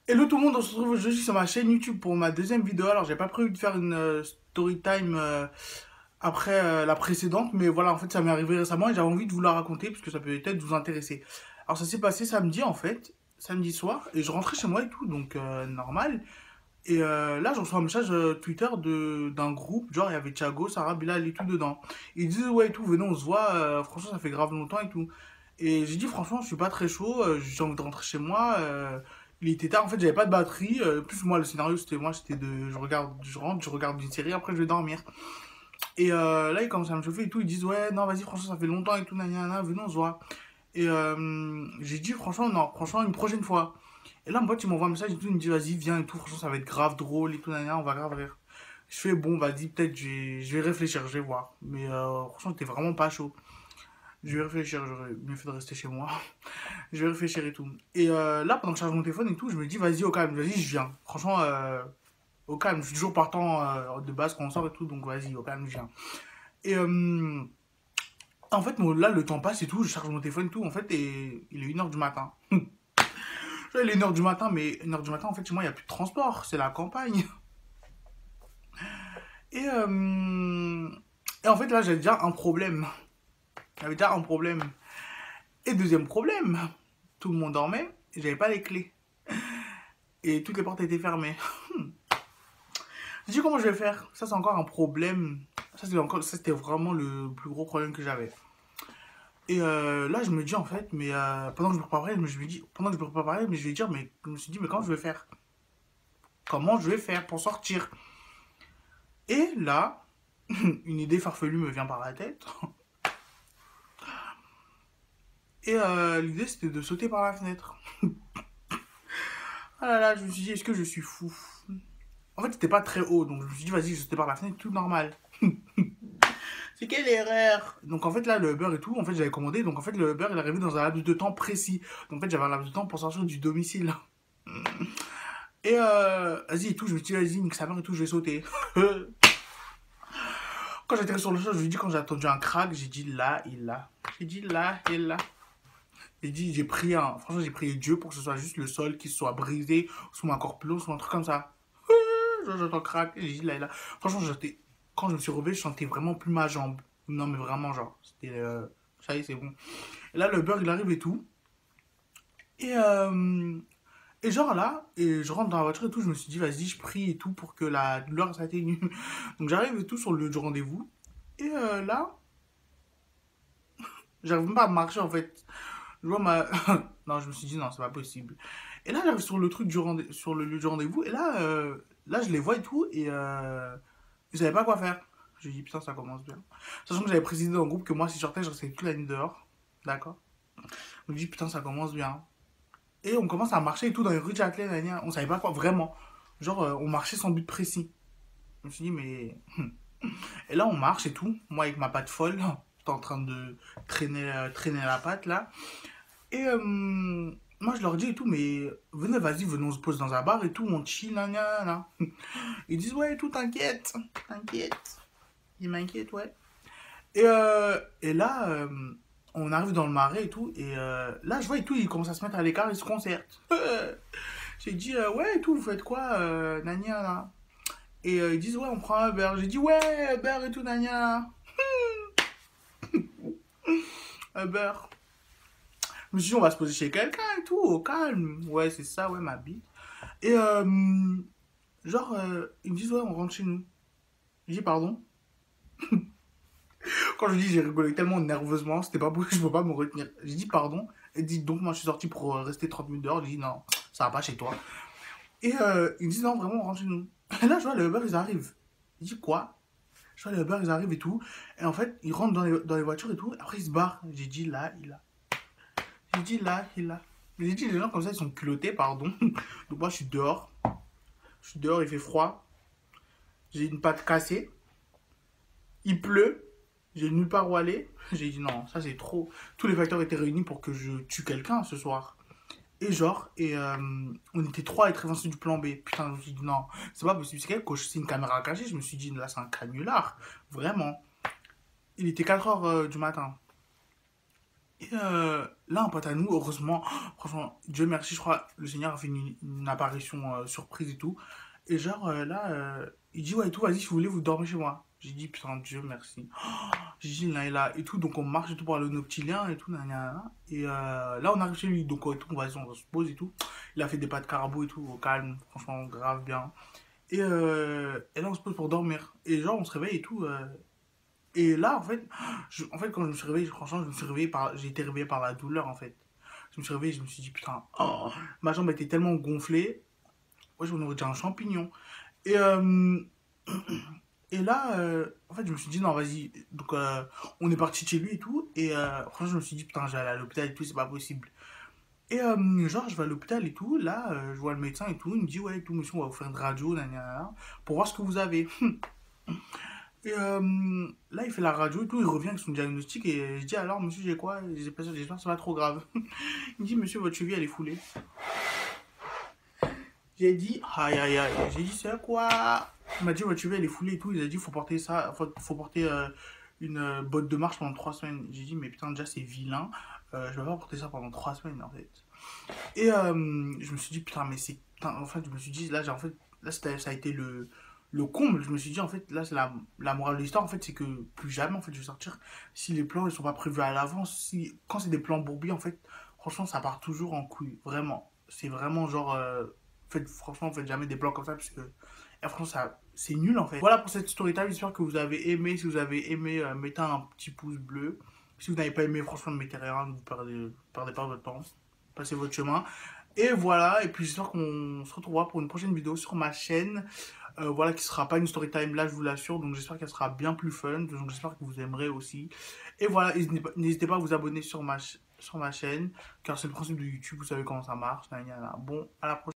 Hello tout le monde, on se retrouve aujourd'hui sur ma chaîne YouTube pour ma deuxième vidéo. Alors j'ai pas prévu de faire une story time après la précédente, mais voilà, en fait ça m'est arrivé récemment et j'avais envie de vous la raconter parce que ça peut peut-être vous intéresser. Alors ça s'est passé samedi en fait, samedi soir, et je rentrais chez moi et tout, donc normal. Et là je reçois un message Twitter d'un groupe, genre il y avait Thiago, Sarah, Bilal et tout dedans. Ils disent ouais et tout, venez on se voit, franchement ça fait grave longtemps et tout. Et j'ai dit franchement je suis pas très chaud, j'ai envie de rentrer chez moi. Il était tard, en fait j'avais pas de batterie. Plus moi le scénario c'était moi, c'était de je regarde, je rentre, je regarde une série, après je vais dormir. Et là ils commencent à me chauffer et tout, ils disent ouais non vas-y franchement ça fait longtemps et tout, nanana, venez on se voit. Et j'ai dit franchement non, franchement une prochaine fois. Et là mon pote il m'envoie un message et tout, il me dit vas-y viens et tout, franchement ça va être grave drôle et tout, nanana, on va grave rire. Je fais bon vas-y peut-être je vais réfléchir, je vais voir. Mais franchement t'es vraiment pas chaud. Je vais réfléchir, j'aurais mieux fait de rester chez moi. Je vais réfléchir et tout. Et là, pendant que je charge mon téléphone et tout, je me dis, vas-y, au calme, vas-y, je viens. Franchement, au calme, je suis toujours partant de base quand on sort et tout, donc vas-y, au calme, je viens. Et en fait, là, le temps passe et tout, je charge mon téléphone et tout, en fait, et il est 1h du matin. Il est 1h du matin, mais 1h du matin, en fait, chez moi, il n'y a plus de transport, c'est la campagne. Et, et en fait, là, j'avais déjà un problème. J'avais déjà un problème. Et deuxième problème, tout le monde dormait, et j'avais pas les clés. Et toutes les portes étaient fermées. Je dis comment je vais faire. Ça, c'est encore un problème. Ça, c'était vraiment le plus gros problème que j'avais. Et là, je me dis en fait, mais pendant que je me préparais, je me dis, pendant que je me préparais, mais je vais dire, mais je me suis dit, mais comment je vais faire? Comment je vais faire pour sortir? Et là, une idée farfelue me vient par la tête. Et l'idée, c'était de sauter par la fenêtre. Ah là là, je me suis dit, est-ce que je suis fou? En fait, c'était pas très haut, donc je me suis dit, vas-y, je sautais par la fenêtre, tout normal. C'est quelle erreur? Donc en fait là le Uber et tout, en fait j'avais commandé, donc en fait le Uber il est arrivé dans un laps de temps précis. Donc en fait j'avais un laps de temps pour sortir du domicile. Et vas-y et tout, je me suis dit vas-y nique sa mère et tout, je vais sauter. Quand j'étais sur le sol, je lui dis quand j'ai attendu un crack, j'ai dit là, il l'a. J'ai dit là, il l'a. J'ai dit j'ai prié, franchement j'ai prié Dieu pour que ce soit juste le sol qui soit brisé, soit encore plus long, soit un truc comme ça. J'entends crack, j'ai dit là, il l'a. Franchement quand je me suis relevé, je sentais vraiment plus ma jambe. Non mais vraiment genre, c'était ça y est c'est bon. Et là, le beurre, il arrive et tout. Et, et genre là, et je rentre dans la voiture et tout, je me suis dit, vas-y, je prie et tout pour que la douleur s'atténue. Donc j'arrive et tout sur le lieu du rendez-vous. Et là, j'arrive même pas à marcher en fait. Je vois ma. Non, je me suis dit, non, c'est pas possible. Et là, j'arrive sur le truc sur le lieu du rendez-vous. Et là, là, je les vois et tout. Et ils savaient pas quoi faire. Je dis, putain, ça commence bien. Sachant que j'avais précisé dans le groupe que moi, si je sortais, je restais toute la nuit dehors. D'accord. Je me dis, putain, ça commence bien. Et on commence à marcher et tout dans les rues de Châtelet, on savait pas quoi, vraiment. Genre, on marchait sans but précis. Je me suis dit, mais. Et là, on marche et tout. Moi, avec ma patte folle, j'étais en train de traîner la patte là. Et moi, je leur dis et tout, mais venez, vas-y, venez, on se pose dans un bar et tout, on chill, nan. Ils disent, ouais, et tout, t'inquiète, t'inquiète. Ils m'inquiètent, ouais. Et là, on arrive dans le marais et tout, et là, je vois et tout, ils commencent à se mettre à l'écart, ils se concertent. J'ai dit, ouais, et tout, vous faites quoi, Nania, là? Et ils disent, ouais, on prend un Uber. J'ai dit, ouais, Uber et tout, Nania. Uber. Je me suis dit, on va se poser chez quelqu'un et tout, au calme. Ouais, c'est ça, ouais, ma bite. Et genre, ils me disent, ouais, on rentre chez nous. J'ai dit, pardon. Quand je dis, j'ai rigolé tellement nerveusement, c'était pas possible, je peux pas me retenir. J'ai dit, pardon. Et dit, donc, moi, je suis sorti pour rester 30 minutes dehors. J'ai dit, non, ça va pas chez toi. Et ils me disent, non, vraiment, on rentre chez nous. Et là, je vois, les Uber, ils arrivent. Je dis, quoi? Je vois, les Uber, ils arrivent et tout. Et en fait, ils rentrent dans les voitures et tout. Après, ils se barrent. J'ai dit, là, il a. J'ai dit, là, il a. J'ai dit, les gens comme ça, ils sont culottés, pardon. Donc, moi, je suis dehors. Je suis dehors, il fait froid. J'ai une patte cassée. Il pleut. J'ai nulle part où aller. J'ai dit, non, ça, c'est trop. Tous les facteurs étaient réunis pour que je tue quelqu'un ce soir. Et genre, on était trois à être avancés du plan B. Putain, je me suis dit, non, c'est pas possible. C'est une caméra cachée. Je me suis dit, là, c'est un canular. Vraiment. Il était 4 heures du matin. Et là, un pote à nous, heureusement, franchement, Dieu merci, je crois, le Seigneur a fait une apparition surprise et tout. Et genre, là, il dit, ouais, et tout, vas-y, si vous voulez, vous dormez chez moi. J'ai dit, putain, Dieu merci. J'ai dit, là, et là, et tout, donc on marche et tout pour aller au Noctilien et tout, nan, nan, nan. Et là, on arrive chez lui, donc tout, vas-y, on se pose et tout. Il a fait des pâtes carbo et tout, au calme, franchement, grave bien. Et là, on se pose pour dormir. Et genre, on se réveille et tout. Et là, en fait, en fait, quand je me suis réveillé, franchement, je me suis réveillé j'ai été réveillé par la douleur, en fait. Je me suis réveillé, je me suis dit, putain, oh, ma jambe était tellement gonflée. Ouais, j'en aurais dit un champignon. Et, et là, en fait, je me suis dit, non, vas-y. Donc, on est parti chez lui et tout. Et franchement, je me suis dit, putain, j'allais à l'hôpital et tout, c'est pas possible. Et genre, je vais à l'hôpital et tout. Là, je vois le médecin et tout. Il me dit, ouais, tout, monsieur, on va vous faire une radio, nanana, pour voir ce que vous avez. Et là, il fait la radio et tout, il revient avec son diagnostic et je dis alors, monsieur, j'ai quoi? J'espère que c'est pas trop grave. Il me dit, monsieur, votre cheville, elle est foulée. J'ai dit, aïe aïe aïe. J'ai dit, c'est quoi? Il m'a dit, votre cheville, elle est foulée et tout. Il a dit, faut porter ça, faut porter une botte de marche pendant 3 semaines. J'ai dit, mais putain, déjà, c'est vilain. Je vais pas porter ça pendant 3 semaines, en fait. Et je me suis dit, putain, mais c'est. Putain, en fait, je me suis dit, là, en fait, là ça a été le comble. Je me suis dit, en fait, là, c'est la morale de l'histoire, en fait, c'est que plus jamais, en fait, je vais sortir. Si les plans, ils sont pas prévus à l'avance, quand c'est des plans bourbiers, en fait, franchement, ça part toujours en couille. Vraiment. C'est vraiment genre. Franchement, faites jamais des plans comme ça, parce que. Et franchement, c'est nul, en fait. Voilà pour cette story time. J'espère que vous avez aimé. Si vous avez aimé, mettez un petit pouce bleu. Si vous n'avez pas aimé, franchement, ne mettez rien. Vous perdez pas votre temps. Passez votre chemin. Et voilà, et puis j'espère qu'on se retrouvera pour une prochaine vidéo sur ma chaîne. Voilà, qui sera pas une story time là, je vous l'assure. Donc j'espère qu'elle sera bien plus fun. Donc j'espère que vous aimerez aussi. Et voilà, n'hésitez pas à vous abonner sur ma chaîne. Car c'est le principe de YouTube, vous savez comment ça marche. Bon, à la prochaine.